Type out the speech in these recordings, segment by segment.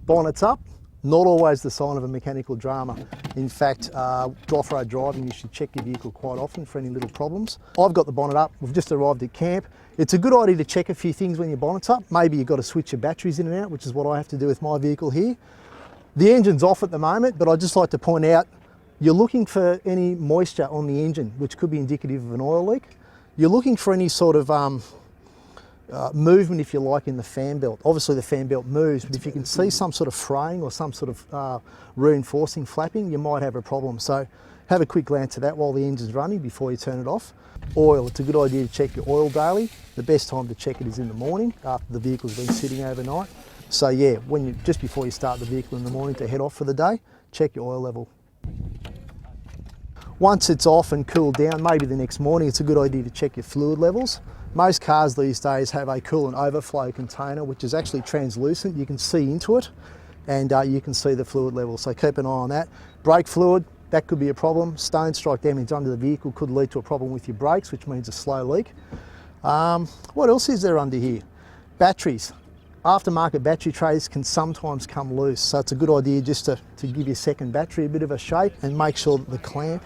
Bonnet's up, not always the sign of a mechanical drama. In fact, off-road driving, you should check your vehicle quite often for any little problems. I've got the bonnet up, we've just arrived at camp. It's a good idea to check a few things when your bonnet's up. Maybe you've got to switch your batteries in and out, which is what I have to do with my vehicle here. The engine's off at the moment, but I'd just like to point out, you're looking for any moisture on the engine, which could be indicative of an oil leak. You're looking for any sort of movement, if you like, in the fan belt. Obviously the fan belt moves, but if you can see some sort of fraying or some sort of reinforcing flapping, you might have a problem. So have a quick glance at that while the engine's running before you turn it off. Oil, it's a good idea to check your oil daily. The best time to check it is in the morning after the vehicle's been sitting overnight. So yeah, just before you start the vehicle in the morning to head off for the day, check your oil level. Once it's off and cooled down, maybe the next morning, it's a good idea to check your fluid levels. Most cars these days have a coolant overflow container, which is actually translucent. You can see into it and you can see the fluid level. So keep an eye on that. Brake fluid, that could be a problem. Stone strike damage under the vehicle could lead to a problem with your brakes, which means a slow leak. What else is there under here? Batteries. Aftermarket battery trays can sometimes come loose. So it's a good idea just to give your second battery a bit of a shake and make sure that the clamp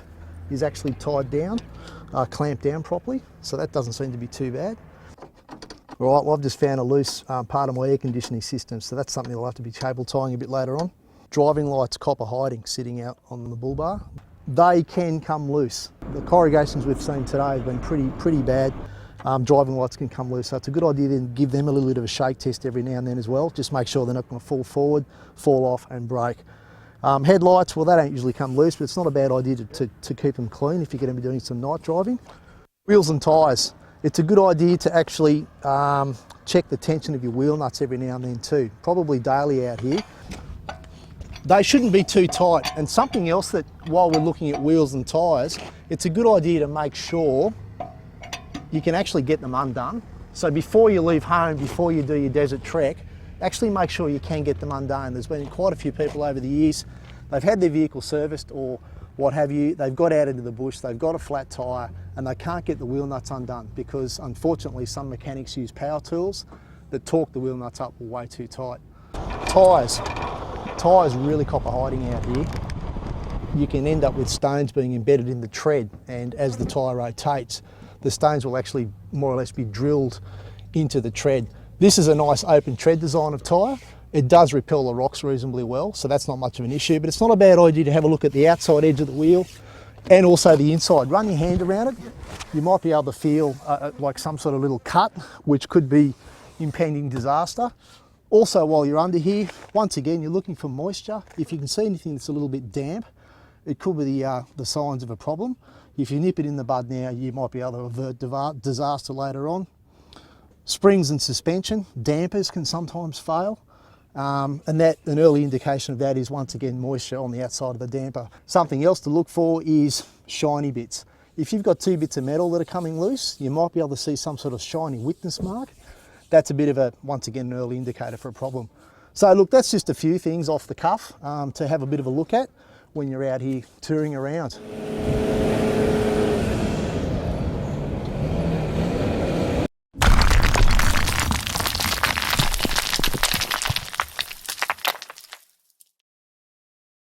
is actually tied down, clamped down properly. So that doesn't seem to be too bad. All right, well, I've just found a loose part of my air conditioning system, so that's something I'll have to be cable tying a bit later on. Driving lights, copper hiding, sitting out on the bull bar. They can come loose. The corrugations we've seen today have been pretty bad. Driving lights can come loose, so it's a good idea to give them a little bit of a shake test every now and then as well. Just make sure they're not going to fall forward, fall off and break. Headlights, well, they don't usually come loose, but it's not a bad idea to keep them clean if you're going to be doing some night driving. Wheels and tyres. It's a good idea to actually check the tension of your wheel nuts every now and then too, probably daily out here. They shouldn't be too tight. And something else that, while we're looking at wheels and tyres, it's a good idea to make sure you can actually get them undone. So before you leave home, before you do your desert trek, actually make sure you can get them undone. There's been quite a few people over the years, they've had their vehicle serviced or what have you, they've got out into the bush, they've got a flat tyre and they can't get the wheel nuts undone because unfortunately some mechanics use power tools that torque the wheel nuts up way too tight. Tyres. Tyres really copper hiding out here. You can end up with stones being embedded in the tread, and as the tyre rotates, the stones will actually more or less be drilled into the tread. This is a nice open tread design of tyre. It does repel the rocks reasonably well, so that's not much of an issue, but it's not a bad idea to have a look at the outside edge of the wheel and also the inside. Run your hand around it. You might be able to feel like some sort of little cut, which could be impending disaster. Also, while you're under here, once again, you're looking for moisture. If you can see anything that's a little bit damp, it could be the signs of a problem. If you nip it in the bud now, you might be able to avert disaster later on. Springs and suspension, dampers can sometimes fail. And an early indication of that is, once again, moisture on the outside of the damper. Something else to look for is shiny bits. If you've got two bits of metal that are coming loose, you might be able to see some sort of shiny witness mark. That's a bit of a, once again, an early indicator for a problem. So look, that's just a few things off the cuff to have a bit of a look at when you're out here touring around.